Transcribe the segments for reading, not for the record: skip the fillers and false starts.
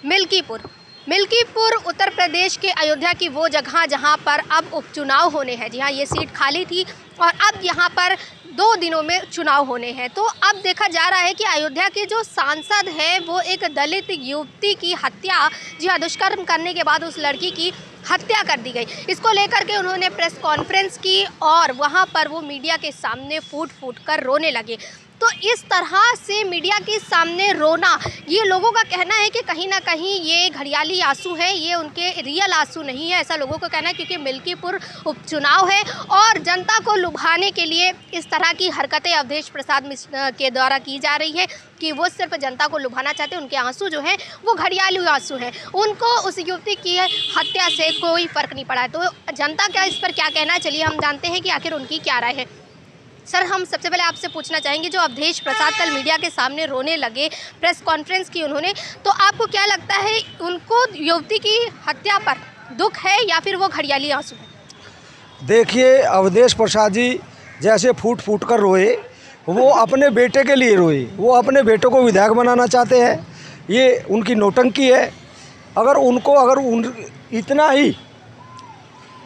मिल्कीपुर मिल्कीपुर उत्तर प्रदेश के अयोध्या की वो जगह जहां पर अब उपचुनाव होने हैं। जी हाँ, ये सीट खाली थी और अब यहां पर 2 दिनों में चुनाव होने हैं। तो अब देखा जा रहा है कि अयोध्या के जो सांसद हैं वो एक दलित युवती की हत्या, जी हाँ, दुष्कर्म करने के बाद उस लड़की की हत्या कर दी गई। इसको लेकर के उन्होंने प्रेस कॉन्फ्रेंस की और वहां पर वो मीडिया के सामने फूट फूट कर रोने लगे। तो इस तरह से मीडिया के सामने रोना, ये लोगों का कहना है कि कहीं ना कहीं ये घड़ियाली आंसू हैं, ये उनके रियल आंसू नहीं है, ऐसा लोगों का कहना है। क्योंकि मिल्कीपुर उपचुनाव है और जनता को लुभाने के लिए इस तरह की हरकतें अवधेश प्रसाद के द्वारा की जा रही है कि वो सिर्फ जनता को लुभाना चाहते हैं। उनके आंसू जो हैं वो घड़ियाली आंसू हैं, उनको उस युवती की हत्या से कोई फ़र्क नहीं पड़ा है। तो जनता का इस पर क्या कहना है, चलिए हम जानते हैं कि आखिर उनकी क्या राय है। सर, हम सबसे पहले आपसे पूछना चाहेंगे, जो अवधेश प्रसाद कल मीडिया के सामने रोने लगे, प्रेस कॉन्फ्रेंस की उन्होंने, तो आपको क्या लगता है, उनको युवती की हत्या पर दुख है या फिर वो घड़ियाली आंसू है? देखिए, अवधेश प्रसाद जी जैसे फूट फूट कर रोए, वो अपने बेटे के लिए रोए। वो अपने बेटे को विधायक बनाना चाहते हैं, ये उनकी नौटंकी है। अगर इतना ही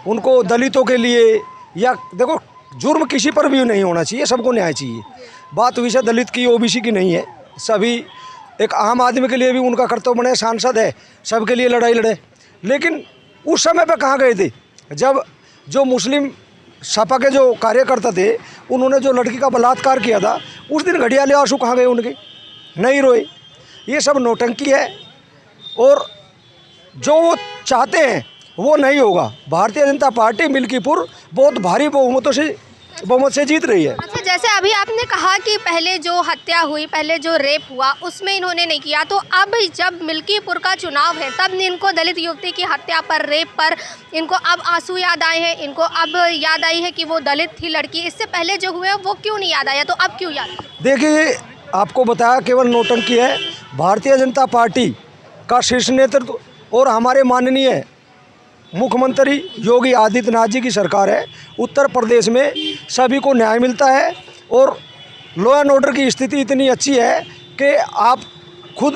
उनको दलितों के लिए, या देखो, जुर्म किसी पर भी नहीं होना चाहिए, सबको न्याय चाहिए। बात विषय दलित की, ओबीसी की नहीं है। सभी, एक आम आदमी के लिए भी उनका कर्तव्य बने, सांसद है, सबके लिए लड़ाई लड़े। लेकिन उस समय पे कहाँ गए थे जब जो मुस्लिम सपा के जो कार्यकर्ता थे, उन्होंने जो लड़की का बलात्कार किया था, उस दिन घड़ियाली आंसू कहाँ गए उनके? नहीं रोए। ये सब नौटंकी है और जो वो चाहते हैं वो नहीं होगा। भारतीय जनता पार्टी मिल्कीपुर बहुत भारी बहुमत से जीत रही है। अच्छा, जैसे अभी आपने कहा कि पहले जो हत्या हुई, पहले जो रेप हुआ, उसमें इन्होंने नहीं किया, तो अब जब मिल्कीपुर का चुनाव है तब इनको दलित युवती की हत्या पर, रेप पर इनको अब आंसू याद आए हैं, इनको अब याद आई है कि वो दलित थी लड़की। इससे पहले जो हुए वो क्यों नहीं याद आया, तो अब क्यों याद? देखिए, आपको बताया केवल नौटंकी है। भारतीय जनता पार्टी का शीर्ष नेतृत्व और हमारे माननीय मुख्यमंत्री योगी आदित्यनाथ जी की सरकार है। उत्तर प्रदेश में सभी को न्याय मिलता है और लॉ एंड ऑर्डर की स्थिति इतनी अच्छी है कि आप खुद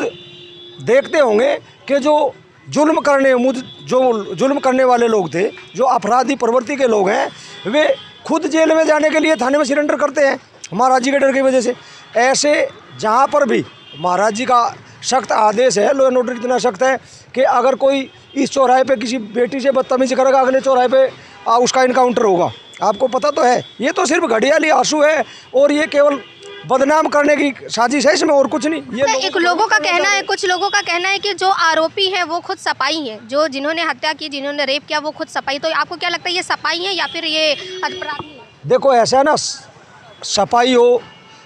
देखते होंगे कि जो जुल्म करने वाले लोग थे, जो अपराधी प्रवृत्ति के लोग हैं, वे खुद जेल में जाने के लिए थाने में सरेंडर करते हैं महाराज जी के डर की वजह से। ऐसे जहाँ पर भी महाराज जी का सख्त आदेश है, लॉ एंड ऑर्डर इतना सख्त है कि अगर कोई इस चौराहे पे किसी बेटी से बदतमीजी करेगा, अगले चौराहे पे उसका इनकाउंटर होगा। आपको पता तो है। ये तो सिर्फ घड़ियाली आंसू है और ये केवल बदनाम करने की साजिश है, इसमें और कुछ नहीं। ये कुछ लोगों का कहना है कि जो आरोपी है वो खुद सपाई है, जो जिन्होंने हत्या की, जिन्होंने रेप किया, वो खुद सपाई। तो आपको क्या लगता है, ये सपाई है या फिर ये अपराधी है? देखो, ऐसा है ना, सपाई हो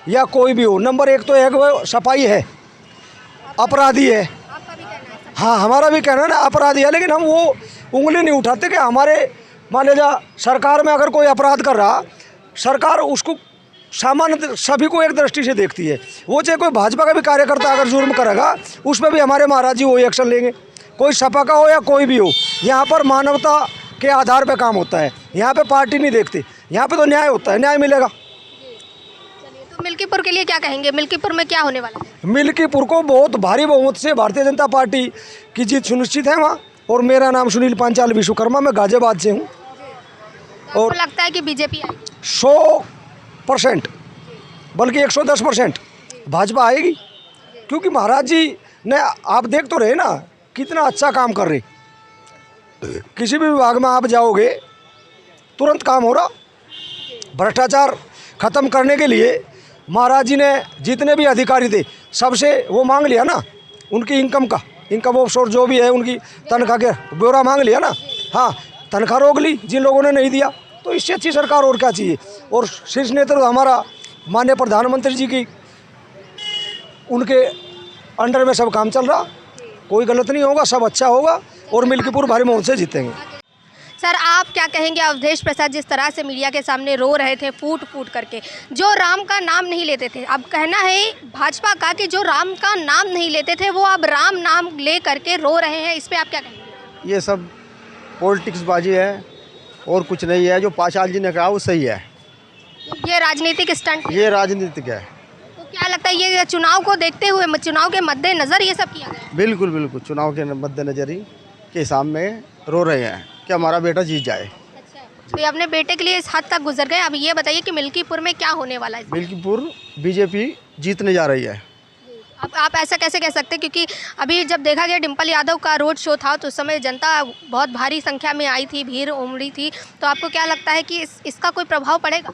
या कोई भी हो, नंबर एक तो है कि वो सपाई है, अपराधी है। हाँ, हमारा भी कहना है ना, अपराधी है। लेकिन हम वो उंगली नहीं उठाते कि हमारे, मान लीजिए सरकार में अगर कोई अपराध कर रहा, सरकार उसको सामान्य सभी को एक दृष्टि से देखती है। वो चाहे कोई भाजपा का भी कार्यकर्ता अगर जुर्म करेगा, उस पर भी हमारे महाराज जी वही एक्शन लेंगे, कोई सपा का हो या कोई भी हो। यहाँ पर मानवता के आधार पर काम होता है, यहाँ पे पार्टी नहीं देखती, यहाँ पे तो न्याय होता है, न्याय मिलेगा। तो मिल्कीपुर के लिए क्या कहेंगे, मिल्कीपुर में क्या होने वाला है? मिल्कीपुर को बहुत भारी बहुमत से भारतीय जनता पार्टी की जीत सुनिश्चित है वहाँ। और मेरा नाम सुनील पांचाल विश्वकर्मा, मैं गाजियाबाद से हूँ। तो और लगता है कि बीजेपी आएगी? 100%, बल्कि 110% भाजपा आएगी। क्योंकि महाराज जी ने, आप देख तो रहे ना, कितना अच्छा काम कर रहे। किसी भी विभाग में आप जाओगे तुरंत काम हो रहा। भ्रष्टाचार खत्म करने के लिए महाराज जी ने जितने भी अधिकारी थे सबसे वो मांग लिया ना, उनकी इनकम ऑफशोर जो भी है, उनकी तनख्वाह के ब्यौरा मांग लिया ना। हाँ, तनख्वाह रोक ली जिन लोगों ने नहीं दिया। तो इससे अच्छी सरकार और क्या चाहिए। और शीर्ष नेतृत्व हमारा माननीय प्रधानमंत्री जी की, उनके अंडर में सब काम चल रहा। कोई गलत नहीं होगा, सब अच्छा होगा और मिल्कीपुर भारी बहुमत से जीतेंगे। सर, आप क्या कहेंगे, अवधेश प्रसाद जिस तरह से मीडिया के सामने रो रहे थे फूट फूट करके, जो राम का नाम नहीं लेते थे, अब कहना है भाजपा का कि जो राम का नाम नहीं लेते थे वो अब राम नाम ले करके रो रहे हैं, इस पे आप क्या कहेंगे? ये सब पॉलिटिक्स बाजी है और कुछ नहीं है। जो पांचाल जी ने कहा वो सही है। ये राजनीतिक स्टंट, ये राजनीतिक है। तो क्या लगता है ये चुनाव को देखते हुए, चुनाव के मद्देनजर ये सब किया गया है? बिल्कुल बिल्कुल चुनाव के मद्देनजर के हिसाब में रो रहे हैं कि हमारा बेटा जीत जाए। अच्छा, तो ये अपने बेटे के लिए इस हद तक गुजर गए। अब ये बताइए कि मिल्कीपुर में क्या होने वाला है? मिल्कीपुर बीजेपी जीतने जा रही है। अब आप ऐसा कैसे कह सकते हैं, क्योंकि अभी जब देखा गया डिम्पल यादव का रोड शो था तो उस समय जनता बहुत भारी संख्या में आई थी, भीड़ उमड़ी थी, तो आपको क्या लगता है कि इसका कोई प्रभाव पड़ेगा?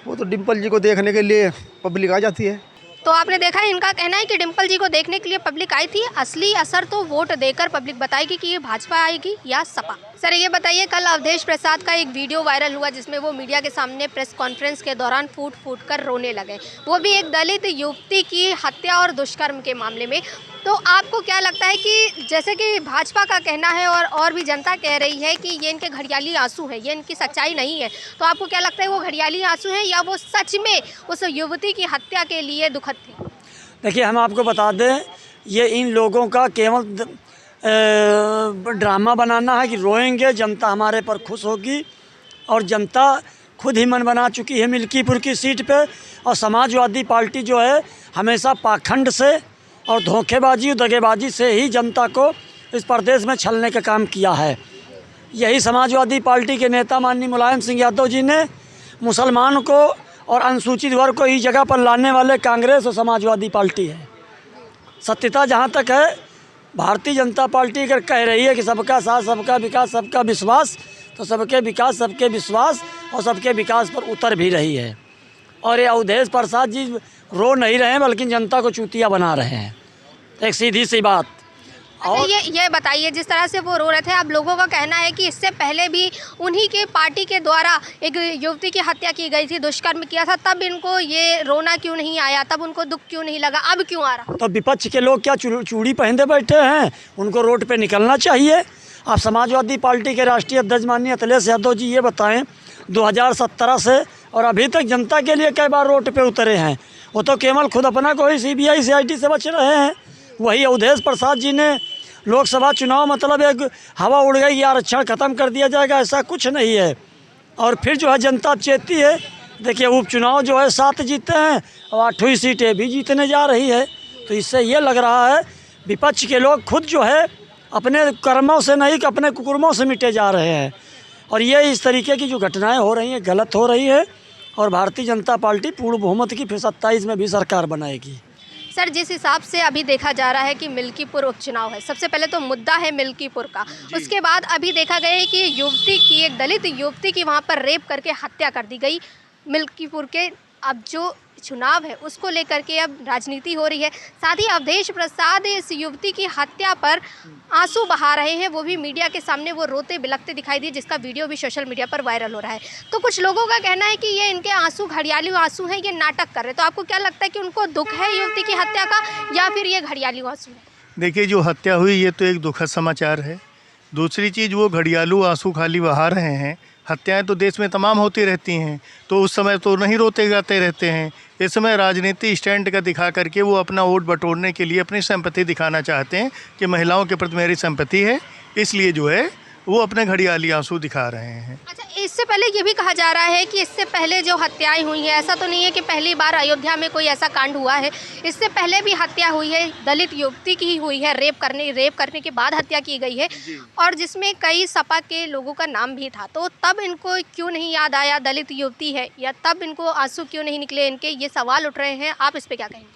वो तो डिम्पल जी को देखने के लिए पब्लिक आ जाती है। तो आपने देखा है, इनका कहना है कि डिम्पल जी को देखने के लिए पब्लिक आई थी, असली असर तो वोट देकर पब्लिक बताएगी कि ये भाजपा आएगी या सपा। सर ये बताइए, कल अवधेश प्रसाद का एक वीडियो वायरल हुआ जिसमें वो मीडिया के सामने प्रेस कॉन्फ्रेंस के दौरान फूट फूट कर रोने लगे, वो भी एक दलित युवती की हत्या और दुष्कर्म के मामले में। तो आपको क्या लगता है कि जैसे कि भाजपा का कहना है और भी जनता कह रही है कि ये इनके घड़ियाली आंसू है, ये इनकी सच्चाई नहीं है, तो आपको क्या लगता है वो घड़ियाली आंसू हैं या वो सच में उस युवती की हत्या के लिए दुखद थे? देखिए, हम आपको बता दें, ये इन लोगों का केवल ड्रामा बनाना है कि रोएंगे, जनता हमारे पर खुश होगी, और जनता खुद ही मन बना चुकी है मिल्कीपुर की सीट पे। और समाजवादी पार्टी जो है हमेशा पाखंड से और धोखेबाजी और दगेबाजी से ही जनता को इस प्रदेश में छलने का काम किया है। यही समाजवादी पार्टी के नेता माननीय मुलायम सिंह यादव जी ने मुसलमान को और अनुसूचित वर्ग को इस जगह पर लाने वाले कांग्रेस और समाजवादी पार्टी है। सत्यता जहाँ तक है, भारतीय जनता पार्टी अगर कह रही है कि सबका साथ, सबका विकास, सबका विश्वास, तो सबके विकास, सबके विश्वास और सबके विकास पर उतर भी रही है। और ये अवधेश प्रसाद जी रो नहीं रहे हैं बल्कि जनता को चूतिया बना रहे हैं, एक सीधी सी बात। और ये बताइए, जिस तरह से वो रो रहे थे, अब लोगों का कहना है कि इससे पहले भी उन्हीं के पार्टी के द्वारा एक युवती की हत्या की गई थी, दुष्कर्म किया था, तब इनको ये रोना क्यों नहीं आया, तब उनको दुख क्यों नहीं लगा, अब क्यों आ रहा? तो विपक्ष के लोग क्या चूड़ी पहनते बैठे हैं? उनको रोड पे निकलना चाहिए। आप समाजवादी पार्टी के राष्ट्रीय अध्यक्ष माननीय अखिलेश यादव जी ये बताएं, 2017 से और अभी तक जनता के लिए कई बार रोड पे उतरे हैं? वो तो केवल खुद अपना कोई CBI CID से बच रहे हैं। वही अवधेश प्रसाद जी ने लोकसभा चुनाव मतलब एक हवा उड़ गई, आरक्षण ख़त्म कर दिया जाएगा, ऐसा कुछ नहीं है। और फिर जो है जनता चेती है। देखिए, उपचुनाव जो है 7 जीते हैं और 8वीं सीटें भी जीतने जा रही है। तो इससे ये लग रहा है विपक्ष के लोग खुद जो है अपने कर्मों से नहीं, अपने कुकर्मों से मिटे जा रहे हैं। और ये इस तरीके की जो घटनाएं हो रही हैं गलत हो रही है। और भारतीय जनता पार्टी पूर्ण बहुमत की फिर 27 में भी सरकार बनाएगी। सर, जिस हिसाब से अभी देखा जा रहा है कि मिल्कीपुर उपचुनाव है, सबसे पहले तो मुद्दा है मिल्कीपुर का, उसके बाद अभी देखा गया है कि युवती की, एक दलित युवती की वहाँ पर रेप करके हत्या कर दी गई मिल्कीपुर के। अब जो चुनाव है उसको लेकर के अब राजनीति हो रही है। साथ ही अवधेश प्रसाद इस युवती की हत्या पर आंसू बहा रहे हैं, वो भी मीडिया के सामने वो रोते बिलखते दिखाई दिए, जिसका वीडियो भी सोशल मीडिया पर वायरल हो रहा है। तो कुछ लोगों का कहना है कि ये इनके आंसू घड़ियाली आंसू हैं, ये नाटक कर रहे हैं। तो आपको क्या लगता है कि उनको दुख है युवती की हत्या का या फिर ये घड़ियाली आंसू है? देखिए, जो हत्या हुई ये तो एक दुखद समाचार है। दूसरी चीज़, वो घड़ियालू आंसू खाली बहा रहे हैं। हत्याएं तो देश में तमाम होती रहती हैं, तो उस समय तो नहीं रोते गाते रहते हैं। इस समय राजनीति स्टैंड का दिखा करके वो अपना वोट बटोरने के लिए अपनी सिंपैथी दिखाना चाहते हैं कि महिलाओं के प्रति मेरी सिंपैथी है, इसलिए जो है वो अपने घड़ियाली आंसू दिखा रहे हैं। अच्छा, इससे पहले ये भी कहा जा रहा है कि इससे पहले जो हत्याएं हुई हैं, ऐसा तो नहीं है कि पहली बार अयोध्या में कोई ऐसा कांड हुआ है, इससे पहले भी हत्या हुई है, दलित युवती की ही हुई है, रेप करने के बाद हत्या की गई है, और जिसमें कई सपा के लोगों का नाम भी था। तो तब इनको क्यों नहीं याद आया दलित युवती है, या तब इनको आंसू क्यों नहीं निकले इनके, ये सवाल उठ रहे हैं। आप इस पर क्या कहेंगे?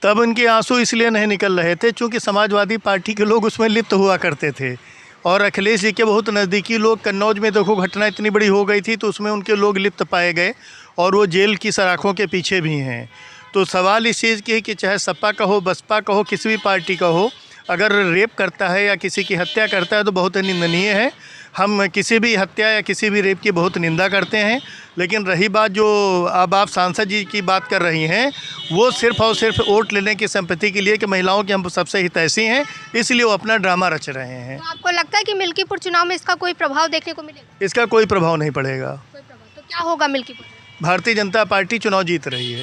तब इनके आंसू इसलिए नहीं निकल रहे थे क्योंकि समाजवादी पार्टी के लोग उसमें लिप्त हुआ करते थे, और अखिलेश जी के बहुत नज़दीकी लोग, कन्नौज में देखो घटना इतनी बड़ी हो गई थी तो उसमें उनके लोग लिप्त पाए गए और वो जेल की सराखों के पीछे भी हैं। तो सवाल इस चीज़ की है कि चाहे सपा का हो, बसपा का हो, किसी भी पार्टी का हो, अगर रेप करता है या किसी की हत्या करता है तो बहुत निंदनीय है। हम किसी भी हत्या या किसी भी रेप की बहुत निंदा करते हैं। लेकिन रही बात जो अब आप सांसद जी की बात कर रही हैं, वो सिर्फ़ और सिर्फ वोट लेने की सिंपैथी के लिए कि महिलाओं की हम सबसे हितैषी हैं, इसलिए वो अपना ड्रामा रच रहे हैं। तो आपको लगता है कि मिल्कीपुर चुनाव में इसका कोई प्रभाव देखने को मिलेगा? इसका कोई प्रभाव नहीं पड़ेगा। कोई प्रभाव तो क्या होगा मिल्कीपुर? भारतीय जनता पार्टी चुनाव जीत रही है।